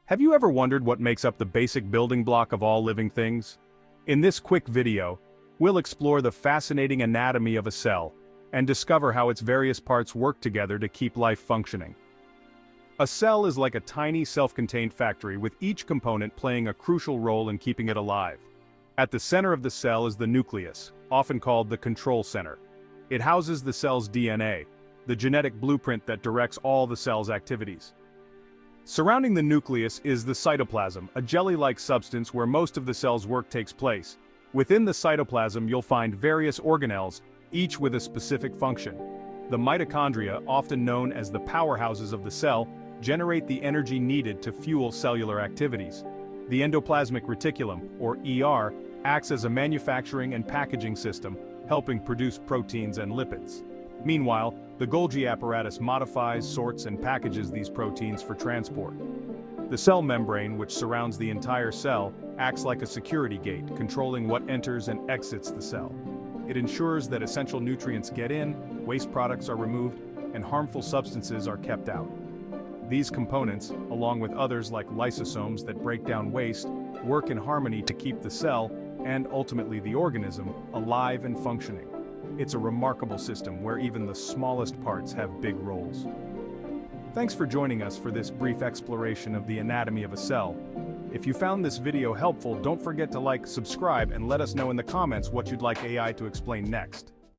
Have you ever wondered what makes up the basic building block of all living things? In this quick video, we'll explore the fascinating anatomy of a cell and discover how its various parts work together to keep life functioning. A cell is like a tiny self-contained factory with each component playing a crucial role in keeping it alive. At the center of the cell is the nucleus, often called the control center. It houses the cell's DNA, the genetic blueprint that directs all the cell's activities. Surrounding the nucleus is the cytoplasm, a jelly-like substance where most of the cell's work takes place. Within the cytoplasm you'll find various organelles, each with a specific function. The mitochondria, often known as the powerhouses of the cell, generate the energy needed to fuel cellular activities. The endoplasmic reticulum, or ER, acts as a manufacturing and packaging system, helping produce proteins and lipids. Meanwhile, the Golgi apparatus modifies, sorts, and packages these proteins for transport. The cell membrane, which surrounds the entire cell, acts like a security gate, controlling what enters and exits the cell. It ensures that essential nutrients get in, waste products are removed, and harmful substances are kept out. These components, along with others like lysosomes that break down waste, work in harmony to keep the cell, and ultimately the organism, alive and functioning. It's a remarkable system where even the smallest parts have big roles. Thanks for joining us for this brief exploration of the anatomy of a cell. If you found this video helpful, don't forget to like, subscribe, and let us know in the comments what you'd like AI to explain next.